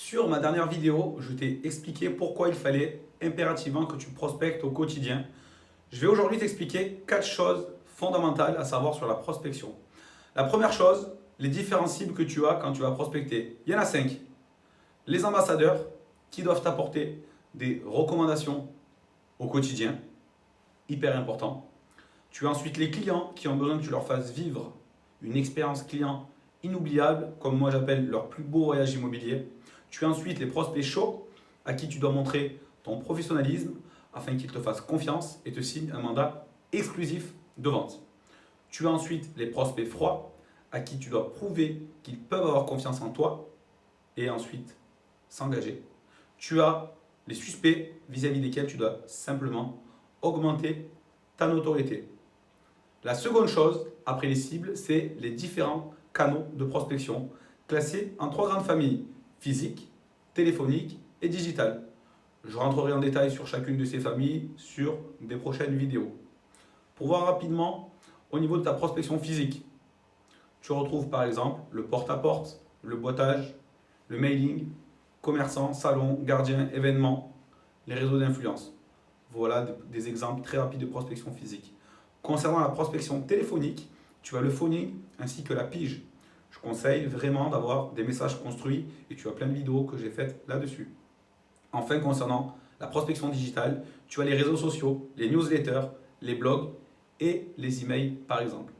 Sur ma dernière vidéo, je t'ai expliqué pourquoi il fallait impérativement que tu prospectes au quotidien. Je vais aujourd'hui t'expliquer 4 choses fondamentales à savoir sur la prospection. La première chose, les différentes cibles que tu as quand tu vas prospecter. Il y en a 5. Les ambassadeurs qui doivent t'apporter des recommandations au quotidien, hyper important. Tu as ensuite les clients qui ont besoin que tu leur fasses vivre une expérience client inoubliable, comme moi j'appelle leur plus beau voyage immobilier. Tu as ensuite les prospects chauds à qui tu dois montrer ton professionnalisme afin qu'ils te fassent confiance et te signent un mandat exclusif de vente. Tu as ensuite les prospects froids à qui tu dois prouver qu'ils peuvent avoir confiance en toi et ensuite s'engager. Tu as les suspects vis-à-vis desquels tu dois simplement augmenter ta notoriété. La seconde chose, après les cibles, c'est les différents canaux de prospection classés en 3 grandes familles: physique, téléphonique et digital. Je rentrerai en détail sur chacune de ces familles sur des prochaines vidéos. Pour voir rapidement, au niveau de ta prospection physique, tu retrouves par exemple le porte-à-porte, le boitage, le mailing, commerçant, salon, gardien, événements, les réseaux d'influence. Voilà des exemples très rapides de prospection physique. Concernant la prospection téléphonique, tu as le phoning ainsi que la pige. Je conseille vraiment d'avoir des messages construits et tu as plein de vidéos que j'ai faites là-dessus. Enfin, concernant la prospection digitale, tu as les réseaux sociaux, les newsletters, les blogs et les emails par exemple.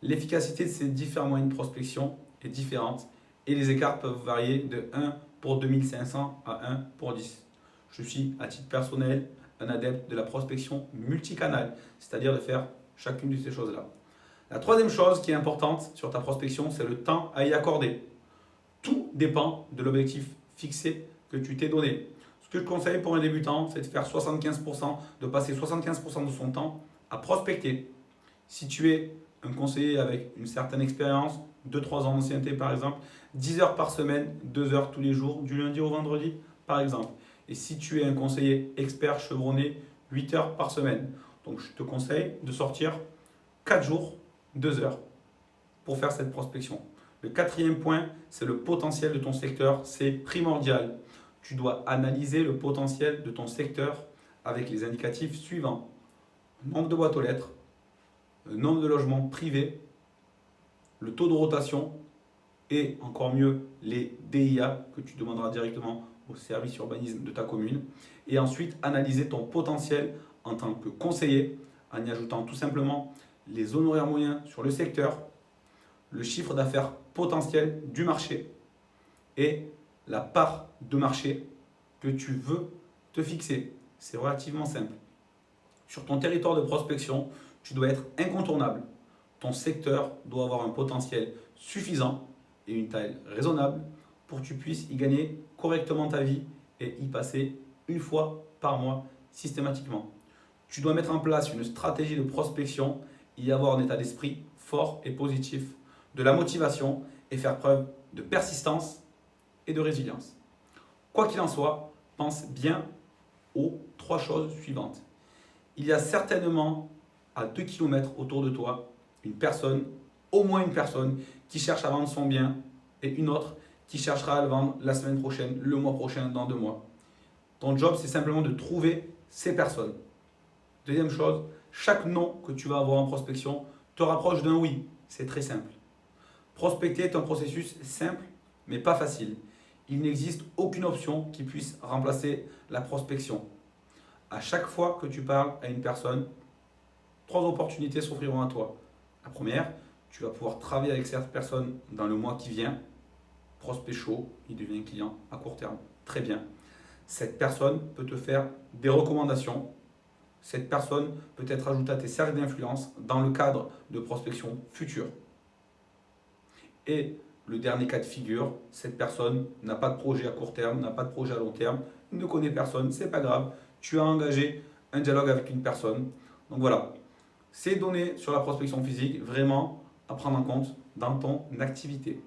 L'efficacité de ces différents moyens de prospection est différente et les écarts peuvent varier de 1 pour 2500 à 1 pour 10. Je suis à titre personnel un adepte de la prospection multicanale, c'est-à-dire de faire chacune de ces choses-là. La troisième chose qui est importante sur ta prospection, c'est le temps à y accorder. Tout dépend de l'objectif fixé que tu t'es donné. Ce que je conseille pour un débutant, c'est de faire 75%, de passer 75% de son temps à prospecter. Si tu es un conseiller avec une certaine expérience, 2-3 ans d'ancienneté par exemple, 10 heures par semaine, 2 heures tous les jours, du lundi au vendredi par exemple. Et si tu es un conseiller expert chevronné, 8 heures par semaine. Donc je te conseille de sortir 4 jours, 2 heures pour faire cette prospection. Le quatrième point, c'est le potentiel de ton secteur. C'est primordial. Tu dois analyser le potentiel de ton secteur avec les indicatifs suivants: le nombre de boîtes aux lettres, le nombre de logements privés, le taux de rotation et encore mieux les DIA que tu demanderas directement au service urbanisme de ta commune. Et ensuite, analyser ton potentiel en tant que conseiller en y ajoutant tout simplement les honoraires moyens sur le secteur, le chiffre d'affaires potentiel du marché et la part de marché que tu veux te fixer. C'est relativement simple. Sur ton territoire de prospection, tu dois être incontournable. Ton secteur doit avoir un potentiel suffisant et une taille raisonnable pour que tu puisses y gagner correctement ta vie et y passer une fois par mois systématiquement. Tu dois mettre en place une stratégie de prospection, y avoir un état d'esprit fort et positif, de la motivation et faire preuve de persistance et de résilience. Quoi qu'il en soit, pense bien aux 3 choses suivantes. Il y a certainement à 2 km autour de toi une personne, au moins une personne, qui cherche à vendre son bien et une autre qui cherchera à le vendre la semaine prochaine, le mois prochain, dans 2 mois. Ton job, c'est simplement de trouver ces personnes. Deuxième chose, chaque non que tu vas avoir en prospection te rapproche d'un oui. C'est très simple. Prospecter est un processus simple, mais pas facile. Il n'existe aucune option qui puisse remplacer la prospection. À chaque fois que tu parles à une personne, 3 opportunités s'offriront à toi. La première, tu vas pouvoir travailler avec cette personne dans le mois qui vient. Prospect chaud, il devient client à court terme. Très bien. Cette personne peut te faire des recommandations. Cette personne peut être ajoutée à tes cercles d'influence dans le cadre de prospection future. Et le dernier cas de figure, cette personne n'a pas de projet à court terme, n'a pas de projet à long terme, ne connaît personne, c'est pas grave. Tu as engagé un dialogue avec une personne. Donc voilà, ces données sur la prospection physique, vraiment à prendre en compte dans ton activité.